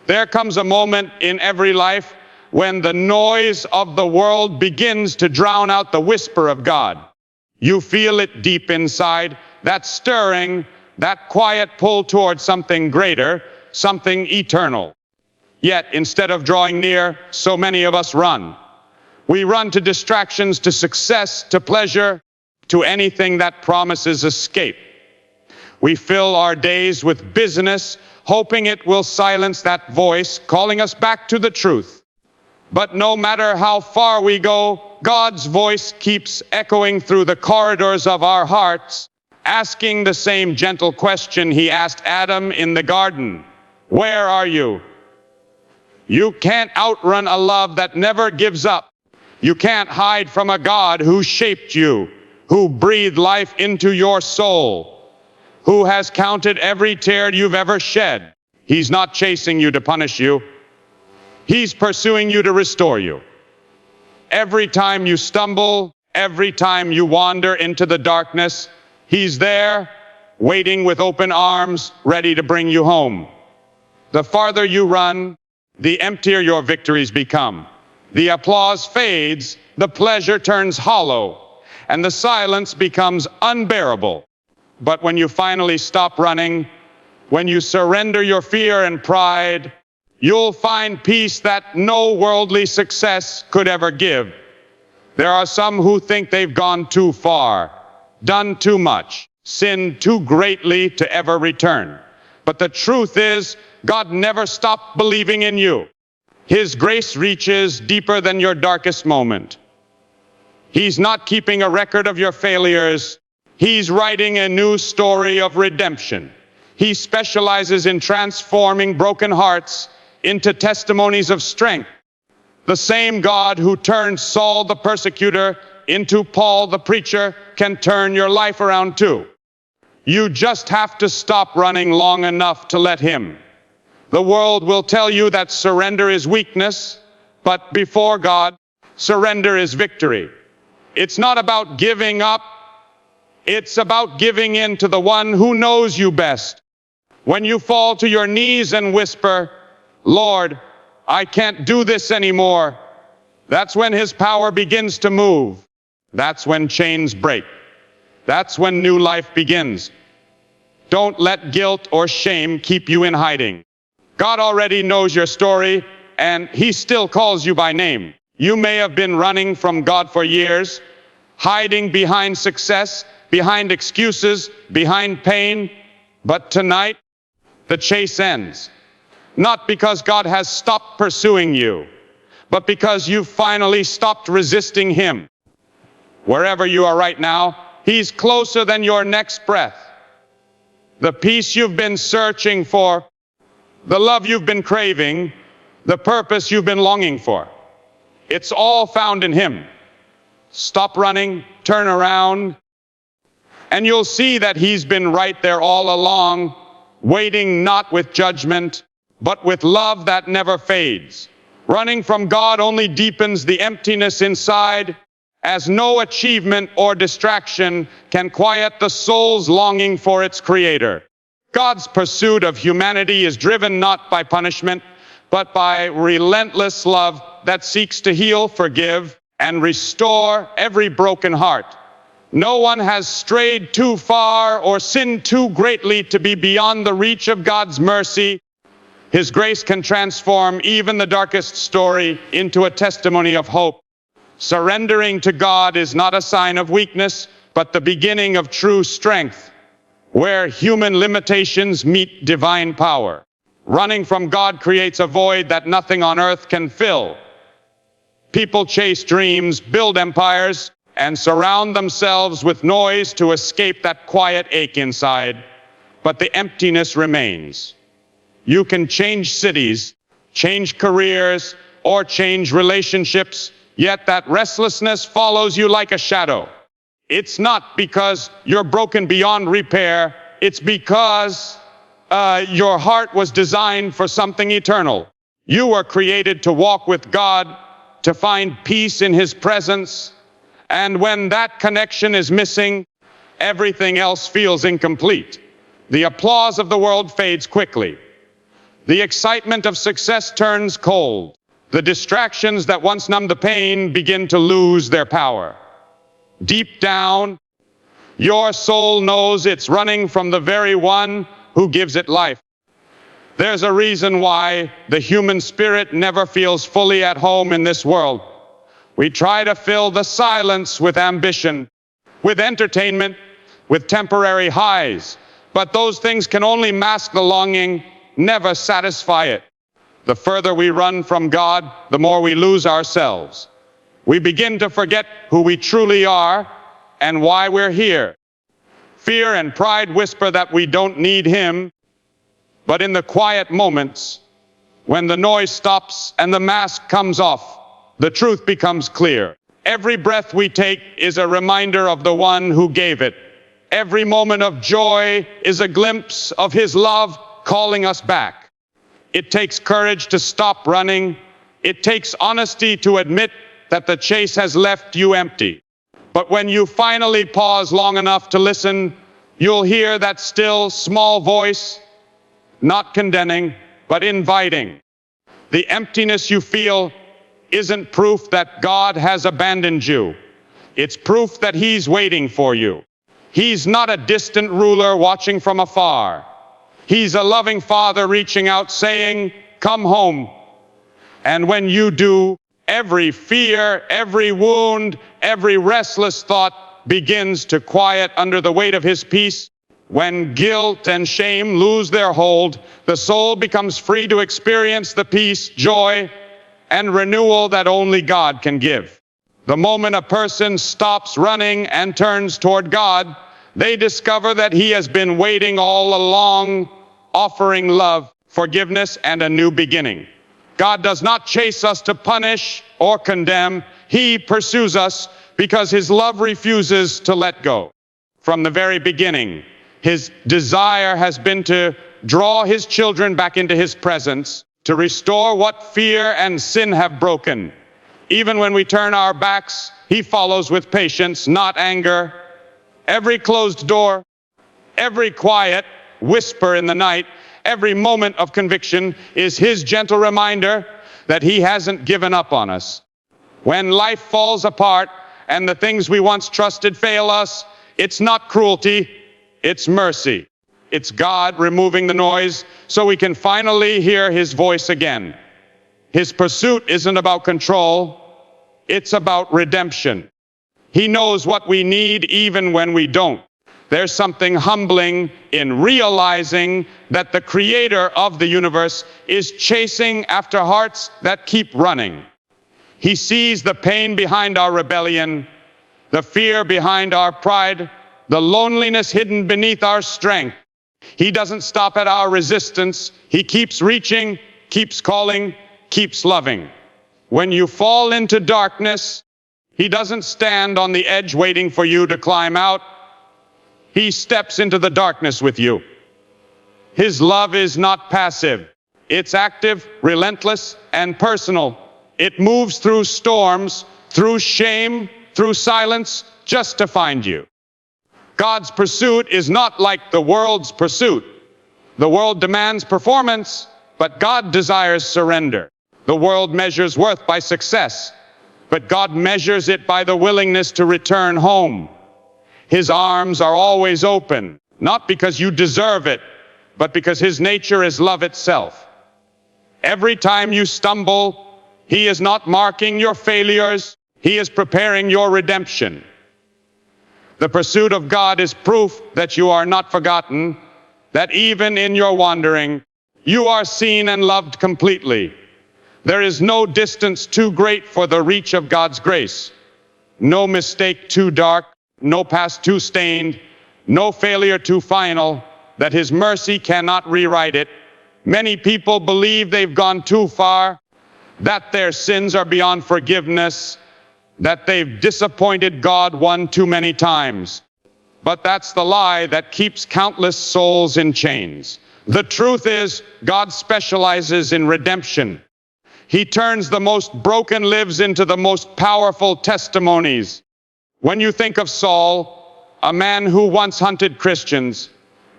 There comes a moment in every life when the noise of the world begins to drown out the whisper of God. You feel it deep inside, that stirring, that quiet pull towards something greater, something eternal. Yet, instead of drawing near, so many of us run. We run to distractions, to success, to pleasure, to anything that promises escape. We fill our days with business, hoping it will silence that voice calling us back to the truth. But no matter how far we go, God's voice keeps echoing through the corridors of our hearts, asking the same gentle question he asked Adam in the garden. Where are you? You can't outrun a love that never gives up. You can't hide from a God who shaped you, who breathed life into your soul, who has counted every tear you've ever shed. He's not chasing you to punish you. He's pursuing you to restore you. Every time you stumble, every time you wander into the darkness, he's there, waiting with open arms, ready to bring you home. The farther you run, the emptier your victories become. The applause fades, the pleasure turns hollow, and the silence becomes unbearable. But when you finally stop running, when you surrender your fear and pride, you'll find peace that no worldly success could ever give. There are some who think they've gone too far, done too much, sinned too greatly to ever return. But the truth is, God never stopped believing in you. His grace reaches deeper than your darkest moment. He's not keeping a record of your failures. He's writing a new story of redemption. He specializes in transforming broken hearts into testimonies of strength. The same God who turned Saul the persecutor into Paul the preacher can turn your life around too. You just have to stop running long enough to let him. The world will tell you that surrender is weakness, but before God, surrender is victory. It's not about giving up. It's about giving in to the one who knows you best. When you fall to your knees and whisper, Lord, I can't do this anymore, that's when his power begins to move. That's when chains break. That's when new life begins. Don't let guilt or shame keep you in hiding. God already knows your story, and he still calls you by name. You may have been running from God for years, hiding behind success, behind excuses, behind pain, but tonight, the chase ends. Not because God has stopped pursuing you, but because you've finally stopped resisting him. Wherever you are right now, he's closer than your next breath. The peace you've been searching for, the love you've been craving, the purpose you've been longing for, it's all found in him. Stop running, turn around, and you'll see that he's been right there all along, waiting not with judgment, but with love that never fades. Running from God only deepens the emptiness inside, as no achievement or distraction can quiet the soul's longing for its creator. God's pursuit of humanity is driven not by punishment, but by relentless love that seeks to heal, forgive, and restore every broken heart. No one has strayed too far or sinned too greatly to be beyond the reach of God's mercy. His grace can transform even the darkest story into a testimony of hope. Surrendering to God is not a sign of weakness, but the beginning of true strength, where human limitations meet divine power. Running from God creates a void that nothing on earth can fill. People chase dreams, build empires, and surround themselves with noise to escape that quiet ache inside, but the emptiness remains. You can change cities, change careers, or change relationships, yet that restlessness follows you like a shadow. It's not because you're broken beyond repair, it's because your heart was designed for something eternal. You were created to walk with God, to find peace in his presence, and when that connection is missing, everything else feels incomplete. The applause of the world fades quickly. The excitement of success turns cold. The distractions that once numbed the pain begin to lose their power. Deep down, your soul knows it's running from the very one who gives it life. There's a reason why the human spirit never feels fully at home in this world. We try to fill the silence with ambition, with entertainment, with temporary highs. But those things can only mask the longing, never satisfy it. The further we run from God, the more we lose ourselves. We begin to forget who we truly are and why we're here. Fear and pride whisper that we don't need Him. But in the quiet moments, when the noise stops and the mask comes off, the truth becomes clear. Every breath we take is a reminder of the one who gave it. Every moment of joy is a glimpse of His love calling us back. It takes courage to stop running. It takes honesty to admit that the chase has left you empty. But when you finally pause long enough to listen, you'll hear that still, small voice, not condemning, but inviting. The emptiness you feel isn't proof that God has abandoned you. It's proof that He's waiting for you. He's not a distant ruler watching from afar. He's a loving Father reaching out, saying, "Come home." And when you do, every fear, every wound, every restless thought begins to quiet under the weight of His peace. When guilt and shame lose their hold, the soul becomes free to experience the peace, joy, and renewal that only God can give. The moment a person stops running and turns toward God, they discover that He has been waiting all along, offering love, forgiveness, and a new beginning. God does not chase us to punish or condemn. He pursues us because His love refuses to let go. From the very beginning, His desire has been to draw His children back into His presence, to restore what fear and sin have broken. Even when we turn our backs, He follows with patience, not anger. Every closed door, every quiet whisper in the night, every moment of conviction is His gentle reminder that He hasn't given up on us. When life falls apart and the things we once trusted fail us, it's not cruelty, it's mercy. It's God removing the noise so we can finally hear His voice again. His pursuit isn't about control, it's about redemption. He knows what we need even when we don't. There's something humbling in realizing that the Creator of the universe is chasing after hearts that keep running. He sees the pain behind our rebellion, the fear behind our pride, the loneliness hidden beneath our strength. He doesn't stop at our resistance. He keeps reaching, keeps calling, keeps loving. When you fall into darkness, He doesn't stand on the edge waiting for you to climb out. He steps into the darkness with you. His love is not passive. It's active, relentless, and personal. It moves through storms, through shame, through silence, just to find you. God's pursuit is not like the world's pursuit. The world demands performance, but God desires surrender. The world measures worth by success, but God measures it by the willingness to return home. His arms are always open, not because you deserve it, but because His nature is love itself. Every time you stumble, He is not marking your failures, He is preparing your redemption. The pursuit of God is proof that you are not forgotten, that even in your wandering, you are seen and loved completely. There is no distance too great for the reach of God's grace, no mistake too dark, no past too stained, no failure too final, that His mercy cannot rewrite it. Many people believe they've gone too far, that their sins are beyond forgiveness, that they've disappointed God one too many times. But that's the lie that keeps countless souls in chains. The truth is, God specializes in redemption. He turns the most broken lives into the most powerful testimonies. When you think of Saul, a man who once hunted Christians,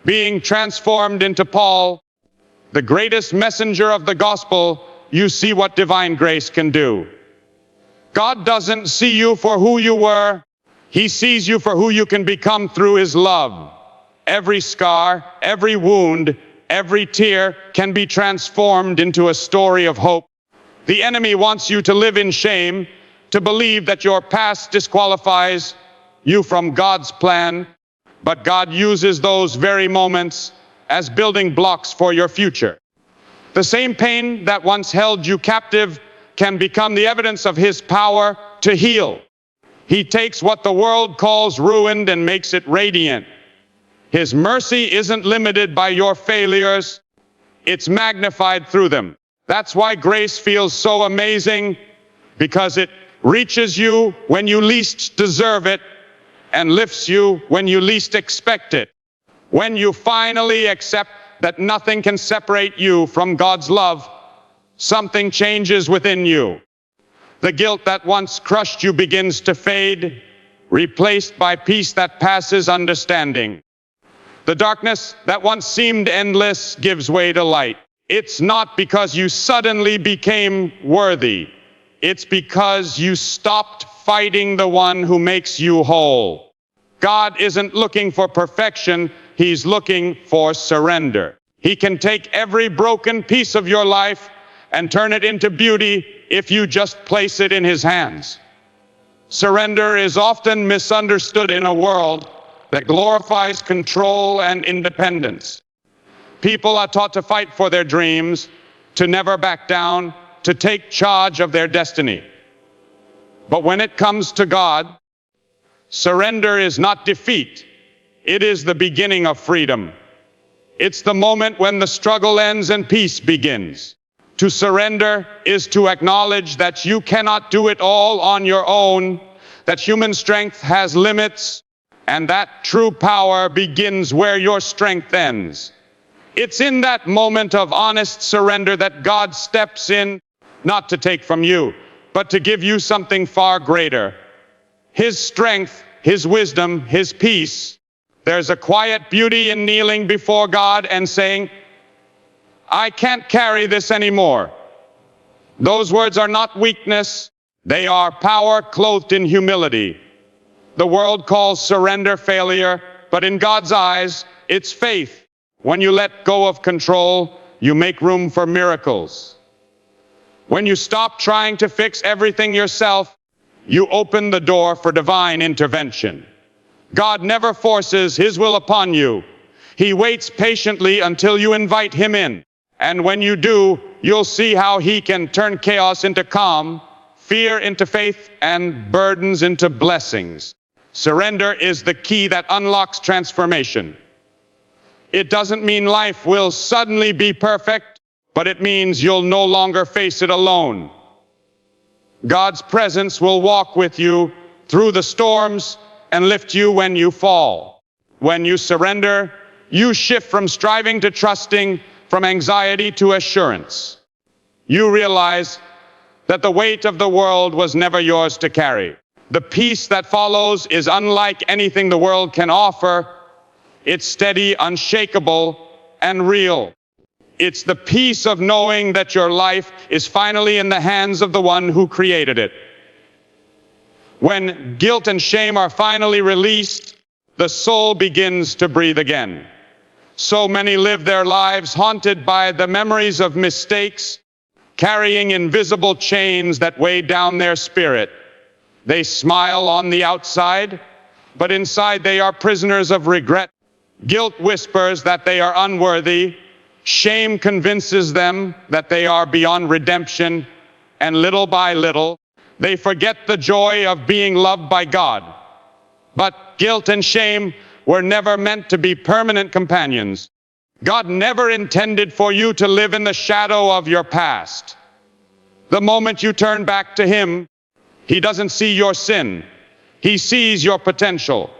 being transformed into Paul, the greatest messenger of the gospel, you see what divine grace can do. God doesn't see you for who you were. He sees you for who you can become through his love. Every scar, every wound, every tear can be transformed into a story of hope. The enemy wants you to live in shame, to believe that your past disqualifies you from God's plan, but God uses those very moments as building blocks for your future. The same pain that once held you captive can become the evidence of his power to heal. He takes what the world calls ruined and makes it radiant. His mercy isn't limited by your failures, it's magnified through them. That's why grace feels so amazing, because it reaches you when you least deserve it and lifts you when you least expect it. When you finally accept that nothing can separate you from God's love, something changes within you. The guilt that once crushed you begins to fade, replaced by peace that passes understanding. The darkness that once seemed endless gives way to light. It's not because you suddenly became worthy. It's because you stopped fighting the one who makes you whole. God isn't looking for perfection, he's looking for surrender. He can take every broken piece of your life and turn it into beauty if you just place it in his hands. Surrender is often misunderstood in a world that glorifies control and independence. People are taught to fight for their dreams, to never back down, to take charge of their destiny. But when it comes to God, surrender is not defeat. It is the beginning of freedom. It's the moment when the struggle ends and peace begins. To surrender is to acknowledge that you cannot do it all on your own, that human strength has limits, and that true power begins where your strength ends. It's in that moment of honest surrender that God steps in, not to take from you, but to give you something far greater. His strength, his wisdom, his peace. There's a quiet beauty in kneeling before God and saying, I can't carry this anymore. Those words are not weakness, they are power clothed in humility. The world calls surrender failure, but in God's eyes, it's faith. When you let go of control, you make room for miracles. When you stop trying to fix everything yourself, you open the door for divine intervention. God never forces his will upon you. He waits patiently until you invite him in. And when you do, you'll see how he can turn chaos into calm, fear into faith, and burdens into blessings. Surrender is the key that unlocks transformation. It doesn't mean life will suddenly be perfect, but it means you'll no longer face it alone. God's presence will walk with you through the storms and lift you when you fall. When you surrender, you shift from striving to trusting, from anxiety to assurance. You realize that the weight of the world was never yours to carry. The peace that follows is unlike anything the world can offer. It's steady, unshakable, and real. It's the peace of knowing that your life is finally in the hands of the one who created it. When guilt and shame are finally released, the soul begins to breathe again. So many live their lives haunted by the memories of mistakes, carrying invisible chains that weigh down their spirit. They smile on the outside, but inside they are prisoners of regret. Guilt whispers that they are unworthy. Shame convinces them that they are beyond redemption. And little by little, they forget the joy of being loved by God. But guilt and shame were never meant to be permanent companions. God never intended for you to live in the shadow of your past. The moment you turn back to him, he doesn't see your sin. He sees your potential.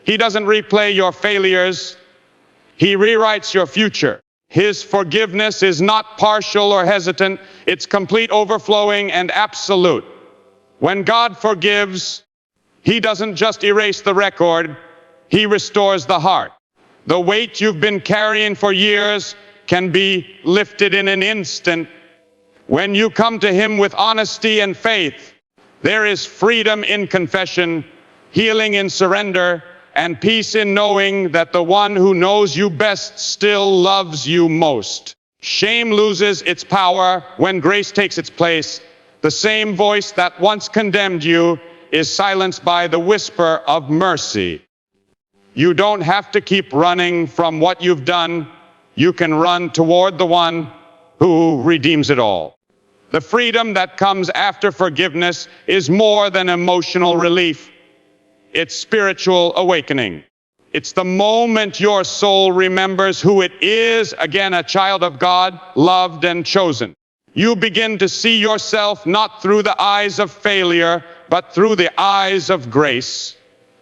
He doesn't replay your failures. He rewrites your future. His forgiveness is not partial or hesitant. It's complete, overflowing, and absolute. When God forgives, he doesn't just erase the record. He restores the heart. The weight you've been carrying for years can be lifted in an instant. When you come to Him with honesty and faith, there is freedom in confession, healing in surrender, and peace in knowing that the one who knows you best still loves you most. Shame loses its power when grace takes its place. The same voice that once condemned you is silenced by the whisper of mercy. You don't have to keep running from what you've done. You can run toward the one who redeems it all. The freedom that comes after forgiveness is more than emotional relief. It's spiritual awakening. It's the moment your soul remembers who it is, again, a child of God, loved and chosen. You begin to see yourself not through the eyes of failure, but through the eyes of grace.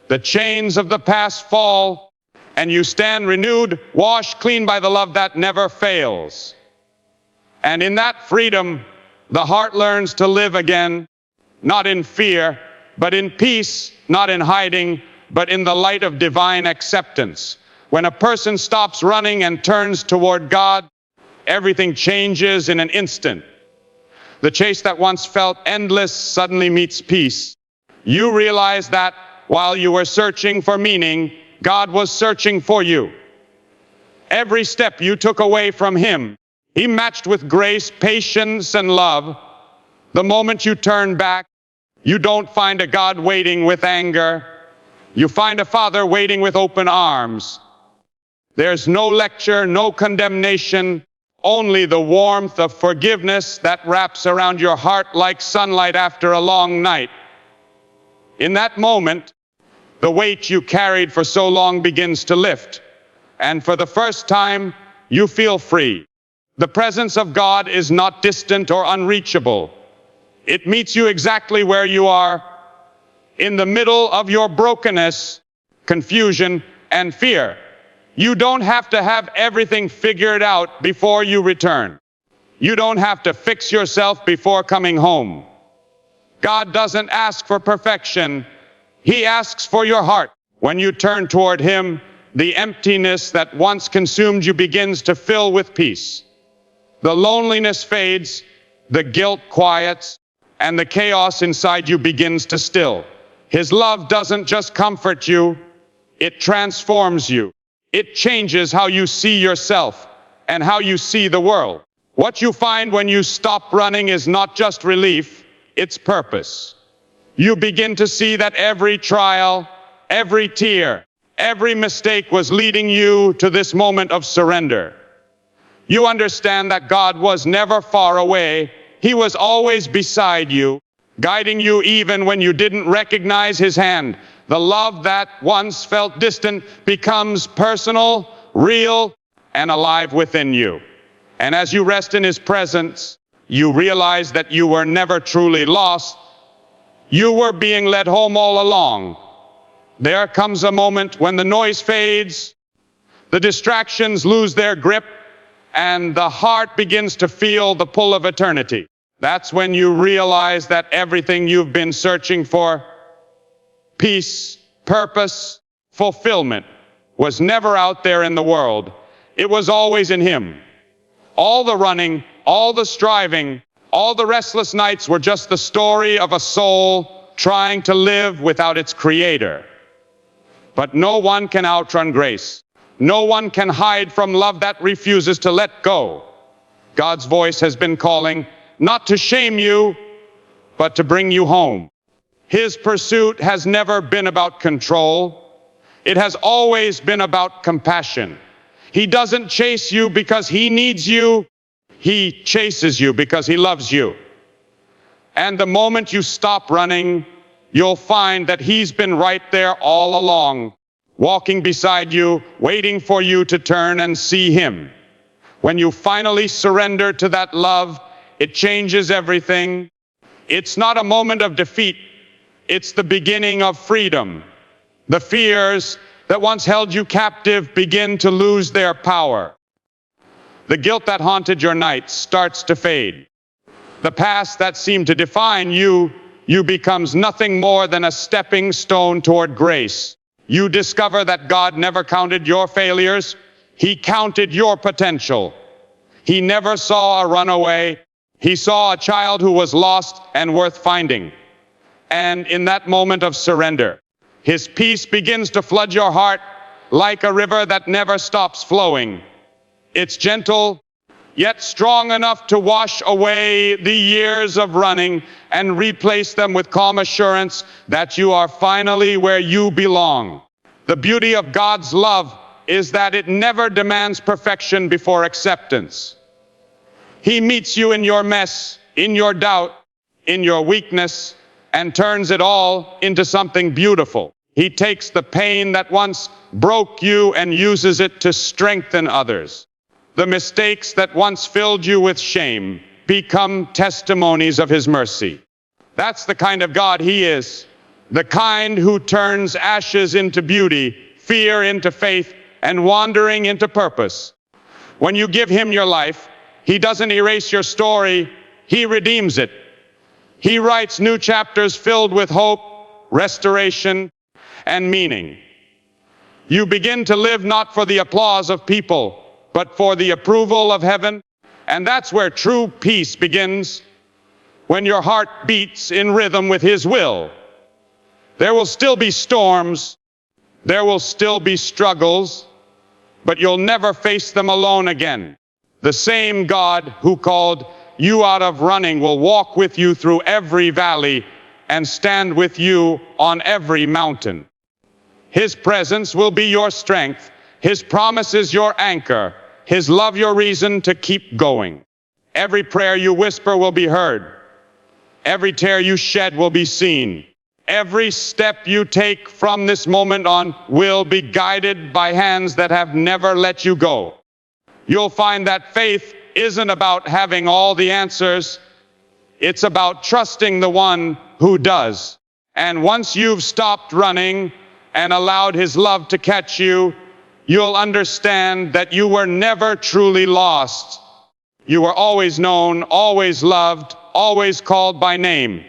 The chains of the past fall, and you stand renewed, washed clean by the love that never fails. And in that freedom, the heart learns to live again, not in fear, but in peace, not in hiding, but in the light of divine acceptance. When a person stops running and turns toward God, everything changes in an instant. The chase that once felt endless suddenly meets peace. You realize that while you were searching for meaning, God was searching for you. Every step you took away from Him, He matched with grace, patience, and love. The moment you turn back, you don't find a God waiting with anger. You find a Father waiting with open arms. There's no lecture, no condemnation, only the warmth of forgiveness that wraps around your heart like sunlight after a long night. In that moment, the weight you carried for so long begins to lift, and for the first time, you feel free. The presence of God is not distant or unreachable. It meets you exactly where you are, in the middle of your brokenness, confusion, and fear. You don't have to have everything figured out before you return. You don't have to fix yourself before coming home. God doesn't ask for perfection. He asks for your heart. When you turn toward Him, the emptiness that once consumed you begins to fill with peace. The loneliness fades, the guilt quiets, and the chaos inside you begins to still. His love doesn't just comfort you, it transforms you. It changes how you see yourself and how you see the world. What you find when you stop running is not just relief, it's purpose. You begin to see that every trial, every tear, every mistake was leading you to this moment of surrender. You understand that God was never far away. He was always beside you, guiding you even when you didn't recognize His hand. The love that once felt distant becomes personal, real, and alive within you. And as you rest in His presence, you realize that you were never truly lost. You were being led home all along. There comes a moment when the noise fades, the distractions lose their grip, and the heart begins to feel the pull of eternity. That's when you realize that everything you've been searching for, peace, purpose, fulfillment, was never out there in the world. It was always in Him. All the running, all the striving, all the restless nights were just the story of a soul trying to live without its Creator. But no one can outrun grace. No one can hide from love that refuses to let go. God's voice has been calling, not to shame you, but to bring you home. His pursuit has never been about control. It has always been about compassion. He doesn't chase you because He needs you. He chases you because He loves you. And the moment you stop running, you'll find that He's been right there all along, walking beside you, waiting for you to turn and see Him. When you finally surrender to that love, it changes everything. It's not a moment of defeat. It's the beginning of freedom. The fears that once held you captive begin to lose their power. The guilt that haunted your nights starts to fade. The past that seemed to define you becomes nothing more than a stepping stone toward grace. You discover that God never counted your failures. He counted your potential. He never saw a runaway. He saw a child who was lost and worth finding. And in that moment of surrender, his peace begins to flood your heart like a river that never stops flowing. It's gentle, yet strong enough to wash away the years of running and replace them with calm assurance that you are finally where you belong. The beauty of God's love is that it never demands perfection before acceptance. He meets you in your mess, in your doubt, in your weakness, and turns it all into something beautiful. He takes the pain that once broke you and uses it to strengthen others. The mistakes that once filled you with shame become testimonies of his mercy. That's the kind of God he is. The kind who turns ashes into beauty, fear into faith, and wandering into purpose. When you give him your life, he doesn't erase your story, he redeems it. He writes new chapters filled with hope, restoration, and meaning. You begin to live not for the applause of people, but for the approval of heaven. And that's where true peace begins, when your heart beats in rhythm with his will. There will still be storms, there will still be struggles, but you'll never face them alone again. The same God who called you out of running will walk with you through every valley and stand with you on every mountain. His presence will be your strength, his promise is your anchor, his love your reason to keep going. Every prayer you whisper will be heard. Every tear you shed will be seen. Every step you take from this moment on will be guided by hands that have never let you go. You'll find that faith isn't about having all the answers. It's about trusting the one who does. And once you've stopped running and allowed his love to catch you, you'll understand that you were never truly lost. You were always known, always loved, always called by name.